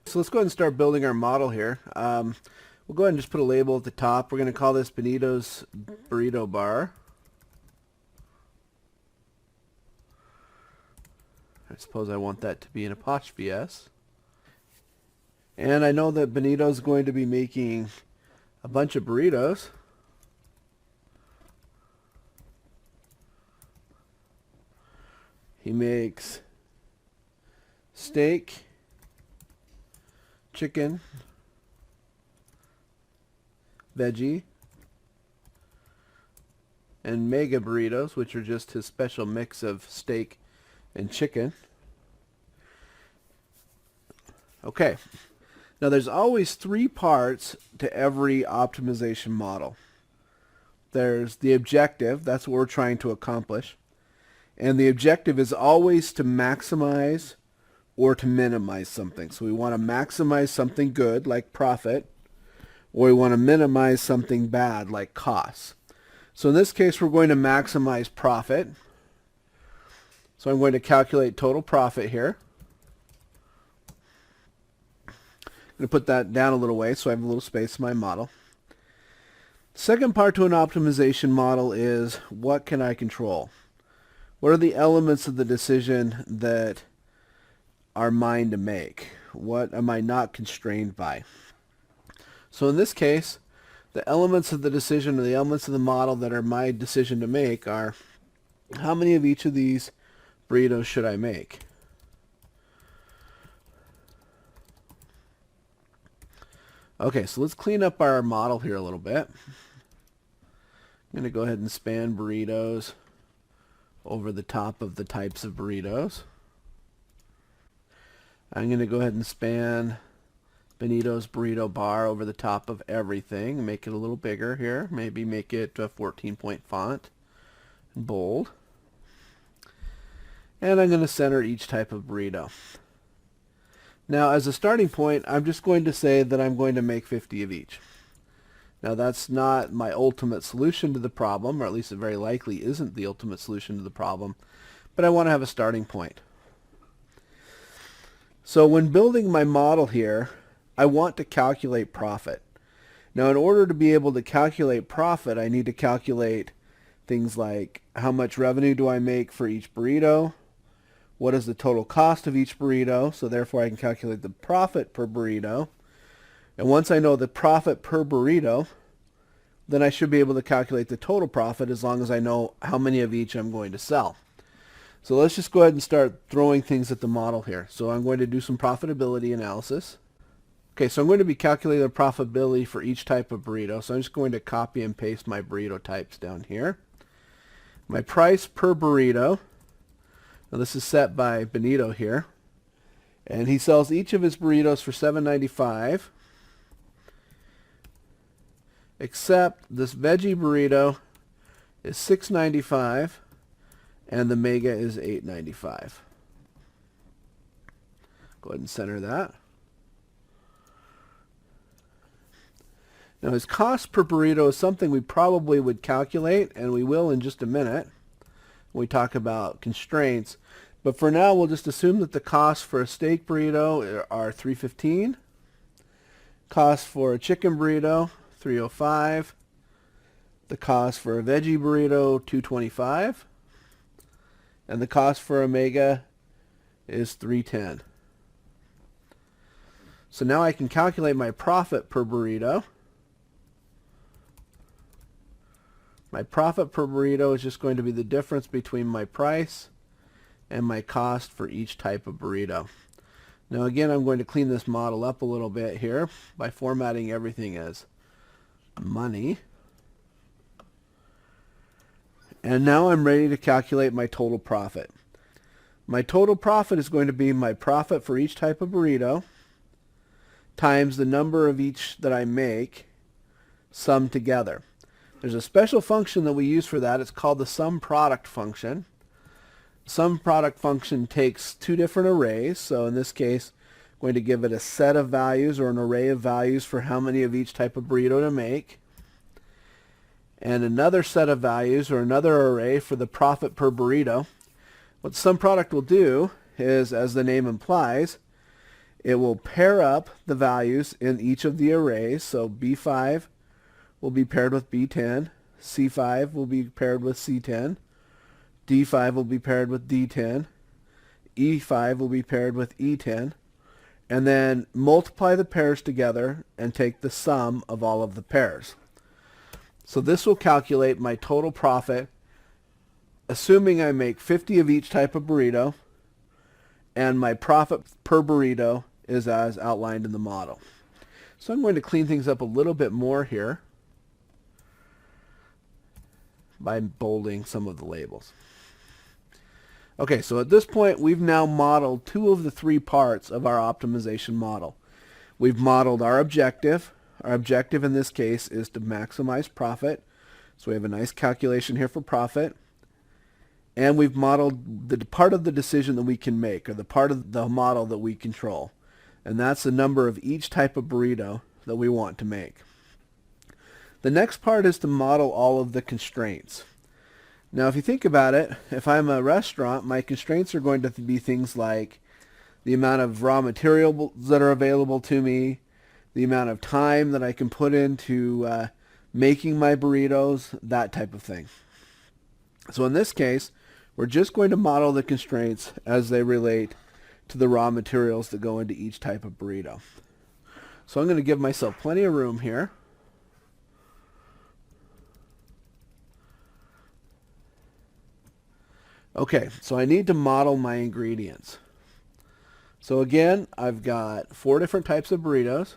So let's go ahead and start building our model here. We'll go ahead and just put a label at the top. We're going to call this Benito's Burrito Bar. I suppose I want that to be an apostrophe S. And I know that Benito's going to be making a bunch of burritos. He makes steak, chicken, veggie, and mega burritos, which are just his special mix of steak and chicken. Okay, now there's always three parts to every optimization model. There's the objective, that's what we're trying to accomplish. And the objective is always to maximize or to minimize something. So we want to maximize something good, like profit, or we want to minimize something bad, like costs. So in this case, we're going to maximize profit. So I'm going to calculate total profit here. I'm going to put that down a little way so I have a little space in my model. Second part to an optimization model is, what can I control? What are the elements of the decision that are mine to make? What am I not constrained by? So in this case, the elements of the decision or the elements of the model that are my decision to make are, how many of each of these burritos should I make? Okay, so let's clean up our model here a little bit. I'm going to go ahead and span burritos over the top of the types of burritos. I'm going to go ahead and span Benito's Burrito Bar over the top of everything. Make it a little bigger here. Maybe make it a 14-point font and bold. And I'm going to center each type of burrito. Now, as a starting point, I'm just going to say that I'm going to make 50 of each. Now, that's not my ultimate solution to the problem, or at least it very likely isn't the ultimate solution to the problem, but I want to have a starting point. So when building my model here, I want to calculate profit. Now, in order to be able to calculate profit, I need to calculate things like, how much revenue do I make for each burrito? What is the total cost of each burrito? So therefore I can calculate the profit per burrito. And once I know the profit per burrito, then I should be able to calculate the total profit as long as I know how many of each I'm going to sell. So let's just go ahead and start throwing things at the model here. So I'm going to do some profitability analysis. Okay, so I'm going to be calculating the profitability for each type of burrito. So I'm just going to copy and paste my burrito types down here. My price per burrito. Now this is set by Benito here. And he sells each of his burritos for $7.95. Except this veggie burrito is $6.95 and the mega is $8.95. Go ahead and center that. Now his cost per burrito is something we probably would calculate, and we will in just a minute when we talk about constraints. But for now, we'll just assume that the costs for a steak burrito are $3.15. Cost for a chicken burrito, $3.05. The cost for a veggie burrito, $2.25. And the cost for a mega is $3.10. So now I can calculate my profit per burrito. My profit per burrito is just going to be the difference between my price and my cost for each type of burrito. Now again, I'm going to clean this model up a little bit here by formatting everything as money. And now I'm ready to calculate my total profit. My total profit is going to be my profit for each type of burrito times the number of each that I make summed together. There's a special function that we use for that. It's called the sum product function. Sum product function takes two different arrays. So in this case, I'm going to give it a set of values or an array of values for how many of each type of burrito to make, and another set of values or another array for the profit per burrito. What sum product will do is, as the name implies, It will pair up the values in each of the arrays. So B5 will be paired with B10, C5 will be paired with C10, D5 will be paired with D10, E5 will be paired with E10, and then multiply the pairs together and take the sum of all of the pairs. So this will calculate my total profit, assuming I make 50 of each type of burrito, and my profit per burrito is as outlined in the model. So I'm going to clean things up a little bit more here by bolding some of the labels. Okay, so at this point we've now modeled two of the three parts of our optimization model. We've modeled our objective. Our objective in this case is to maximize profit. So we have a nice calculation here for profit. And we've modeled the part of the decision that we can make, or the part of the model that we control. And that's the number of each type of burrito that we want to make. The next part is to model all of the constraints. Now, if you think about it, if I'm a restaurant, my constraints are going to be things like the amount of raw materials that are available to me, the amount of time that I can put into making my burritos, that type of thing. So in this case, we're just going to model the constraints as they relate to the raw materials that go into each type of burrito. So I'm going to give myself plenty of room here. Okay, so I need to model my ingredients. So again, I've got 4 different types of burritos.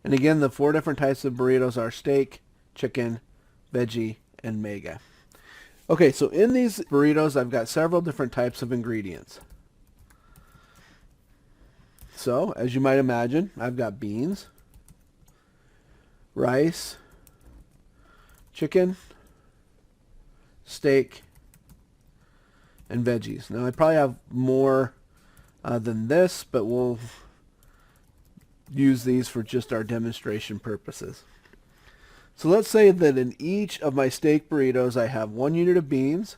And again, the 4 different types of burritos are steak, chicken, veggie, and mega. Okay, so in these burritos, I've got several different types of ingredients. So, as you might imagine, I've got beans, rice, chicken, steak, and veggies. Now, I probably have more than this, but we'll use these for just our demonstration purposes. So let's say that in each of my steak burritos I have 1 unit of beans,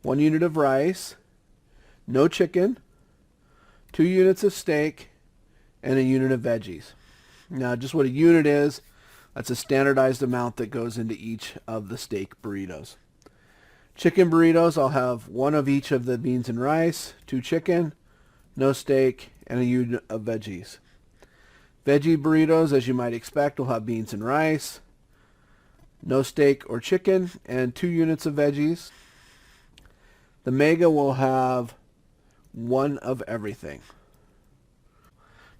1 unit of rice, no chicken, 2 units of steak, and a unit of veggies. Now just what a unit is, that's a standardized amount that goes into each of the steak burritos. Chicken burritos, I'll have 1 of each of the beans and rice, 2 chicken, no steak, and a unit of veggies. Veggie burritos, as you might expect, will have beans and rice, no steak or chicken, and 2 units of veggies. The mega will have 1 of everything.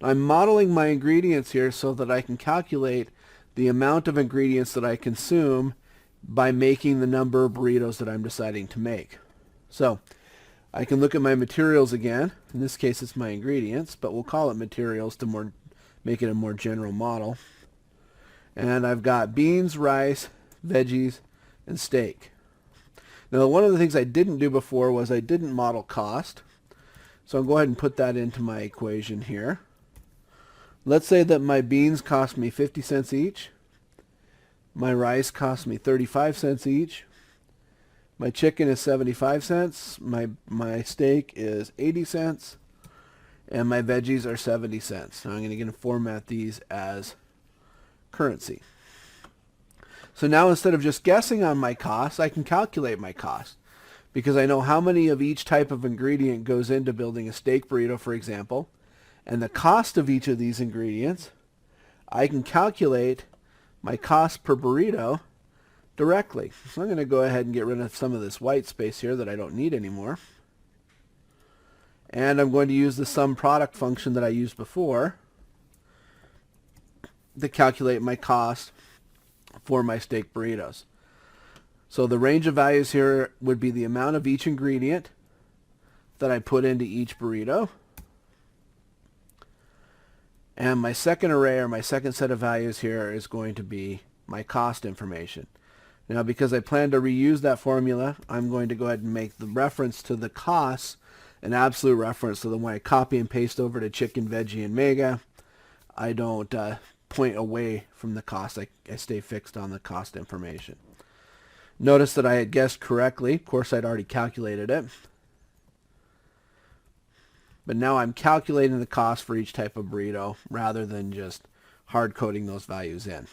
I'm modeling my ingredients here so that I can calculate the amount of ingredients that I consume by making the number of burritos that I'm deciding to make. So I can look at my materials again. In this case it's my ingredients, but we'll call it materials to make it a more general model. And I've got beans, rice, veggies, and steak. Now one of the things I didn't do before was I didn't model cost. So I'll go ahead and put that into my equation here. Let's say that my beans cost me 50 cents each. My rice cost me 35 cents each. My chicken is 75 cents. My steak is 80 cents. And my veggies are 70 cents. Now I'm going to format these as currency. So now instead of just guessing on my costs, I can calculate my cost because I know how many of each type of ingredient goes into building a steak burrito, for example, and the cost of each of these ingredients. I can calculate my cost per burrito directly. So I'm going to go ahead and get rid of some of this white space here that I don't need anymore. And I'm going to use the sum product function that I used before to calculate my cost for my steak burritos. So the range of values here would be the amount of each ingredient that I put into each burrito. And my second array, or my second set of values here, is going to be my cost information. Now because I plan to reuse that formula, I'm going to go ahead and make the reference to the costs an absolute reference, so that when I copy and paste over to chicken, veggie, and mega, I don't point away from the cost. I stay fixed on the cost information. Notice that I had guessed correctly. Of course, I'd already calculated it. But now I'm calculating the cost for each type of burrito rather than just hard coding those values in.